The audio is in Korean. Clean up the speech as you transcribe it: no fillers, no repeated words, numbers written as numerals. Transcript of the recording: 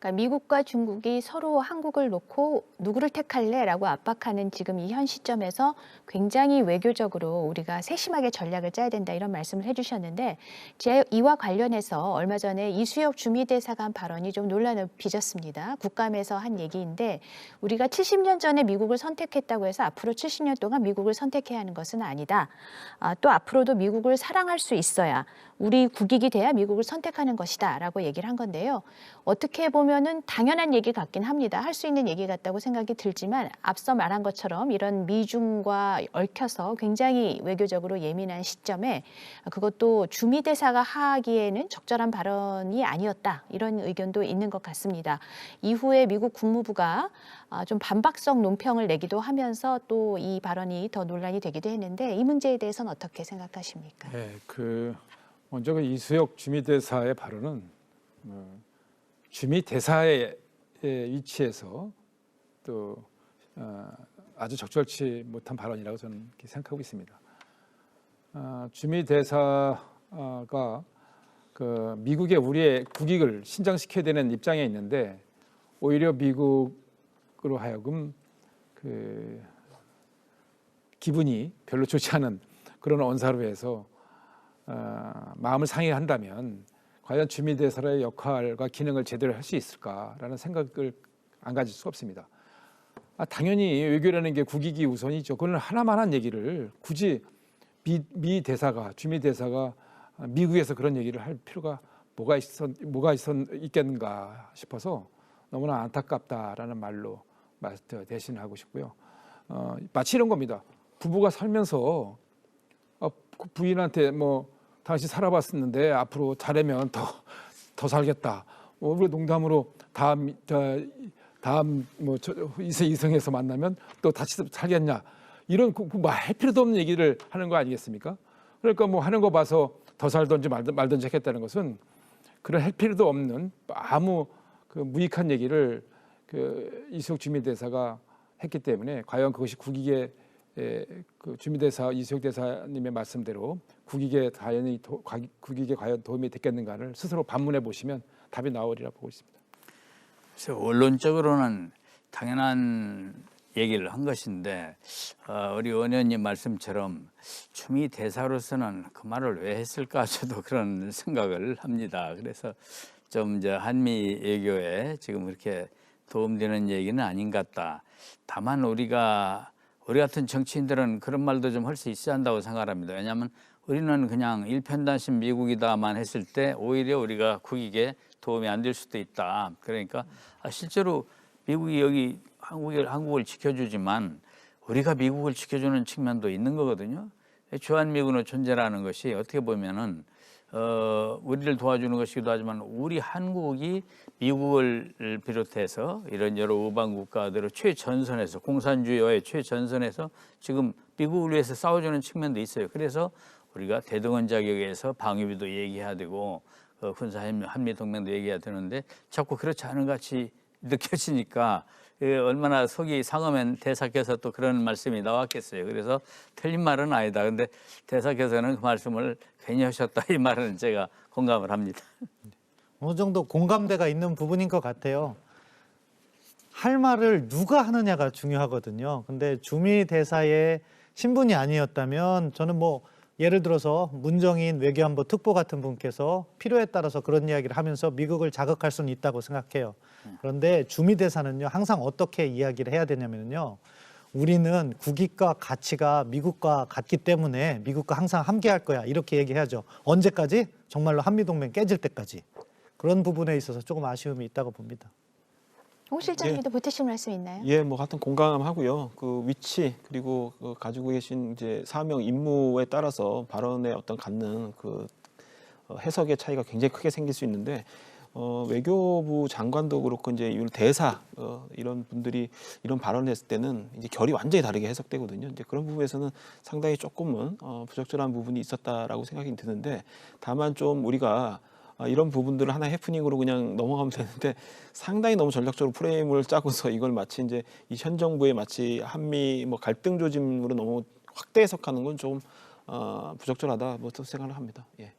그러니까 미국과 중국이 서로 한국을 놓고 누구를 택할래라고 압박하는 지금 이 현 시점에서 굉장히 외교적으로 우리가 세심하게 전략을 짜야 된다 이런 말씀을 해주셨는데 제 이와 관련해서 얼마 전에 이수혁 주미대사관 발언이 좀 논란을 빚었습니다. 국감에서 한 얘기인데 우리가 70년 전에 미국을 선택했다고 해서 앞으로 70년 동안 미국을 선택해야 하는 것은 아니다. 또 앞으로도 미국을 사랑할 수 있어야 우리 국익이 돼야 미국을 선택하는 것이다 라고 얘기를 한 건데요. 어떻게 보면은 당연한 얘기 같긴 합니다. 할 수 있는 얘기 같다고 생각이 들지만 앞서 말한 것처럼 이런 미중과 얽혀서 굉장히 외교적으로 예민한 시점에 그것도 주미대사가 하기에는 적절한 발언이 아니었다. 이런 의견도 있는 것 같습니다. 이후에 미국 국무부가 좀 반박성 논평을 내기도 하면서 또 이 발언이 더 논란이 되기도 했는데 이 문제에 대해서는 어떻게 생각하십니까? 네, 먼저 이수혁 주미대사의 발언은 주미대사의 위치에서 또 아주 적절치 못한 발언이라고 저는 이렇게 생각하고 있습니다. 주미대사가 미국의 우리의 국익을 신장시켜야 되는 입장에 있는데 오히려 미국으로 하여금 기분이 별로 좋지 않은 그런 언사로 해서 마음을 상해한다면 과연 주미대사의 역할과 기능을 제대로 할 수 있을까라는 생각을 안 가질 수 없습니다. 당연히 외교라는 게 국익이 우선이죠. 그건 하나만 한 얘기를 굳이 주미대사가 미국에서 그런 얘기를 할 필요가 뭐가 있겠는가 싶어서 너무나 안타깝다라는 말로 대신하고 싶고요. 마치 이런 겁니다. 부부가 살면서 부인한테 당신 살아봤었는데 앞으로 잘하면 더 살겠다. 우리 농담으로 다음 이성에서 만나면 또 다시 살겠냐. 이런 할 필요도 없는 얘기를 하는 거 아니겠습니까? 그러니까 하는 거 봐서 더 살든지 말든지 하겠다는 것은 그런 할 필요도 없는 아무 무익한 얘기를 이수혁 주미대사가 했기 때문에 과연 그것이 국익에 주미대사 이수혁 대사님의 말씀대로 국익에 과연 도움이 됐겠는가를 스스로 반문해 보시면 답이 나오리라 보고 있습니다. 그래서 원론적으로는 당연한 얘기를 한 것인데 우리 의원님 말씀처럼 주미대사로서는 그 말을 왜 했을까 저도 그런 생각을 합니다. 그래서 좀 이제 한미 외교에 지금 그렇게 도움되는 얘기는 아닌 것 같다. 다만 우리 같은 정치인들은 그런 말도 좀 할 수 있어야 한다고 생각합니다. 왜냐하면 우리는 그냥 일편단심 미국이다만 했을 때 오히려 우리가 국익에 도움이 안 될 수도 있다. 그러니까 실제로 미국이 여기 한국을 지켜주지만 우리가 미국을 지켜주는 측면도 있는 거거든요. 주한미군의 존재라는 것이 어떻게 보면은 우리를 도와주는 것이기도 하지만 우리 한국이 미국을 비롯해서 이런 여러 우방 국가들의 최전선에서 공산주의와의 최전선에서 지금 미국을 위해서 싸워주는 측면도 있어요. 그래서 우리가 대등원 자격에서 방위비도 얘기해야 되고 군사 한미 동맹도 얘기해야 되는데 자꾸 그렇지 않은 것 같이 느껴지니까 얼마나 속이 상하면 대사께서 또 그런 말씀이 나왔겠어요. 그래서 틀린 말은 아니다. 근데 대사께서는 그 말씀을 괜히 하셨다 이 말은 제가 공감을 합니다. 어느 정도 공감대가 있는 부분인 것 같아요. 할 말을 누가 하느냐가 중요하거든요. 근데 주미 대사의 신분이 아니었다면 저는 예를 들어서 문정인 외교안보 특보 같은 분께서 필요에 따라서 그런 이야기를 하면서 미국을 자극할 수는 있다고 생각해요. 그런데 주미 대사는요, 항상 어떻게 이야기를 해야 되냐면요, 우리는 국익과 가치가 미국과 같기 때문에 미국과 항상 함께할 거야 이렇게 얘기해야죠. 언제까지? 정말로 한미동맹 깨질 때까지. 그런 부분에 있어서 조금 아쉬움이 있다고 봅니다. 홍 실장님도 보태실 말씀 있나요? 예, 같은 공감하고요. 그 위치 그리고 가지고 계신 이제 사명 임무에 따라서 발언에 갖는 해석의 차이가 굉장히 크게 생길 수 있는데 외교부 장관도 그렇고 이제 대사 이런 분들이 이런 발언을 했을 때는 이제 결이 완전히 다르게 해석되거든요. 이제 그런 부분에서는 상당히 조금은 부적절한 부분이 있었다라고 생각이 드는데 다만 좀 우리가 이런 부분들을 하나의 해프닝으로 그냥 넘어가면 되는데 상당히 너무 전략적으로 프레임을 짜고서 이걸 마치 이제 이 현 정부의 마치 한미 갈등 조짐으로 너무 확대 해석하는 건 좀 부적절하다 또 생각을 합니다. 예.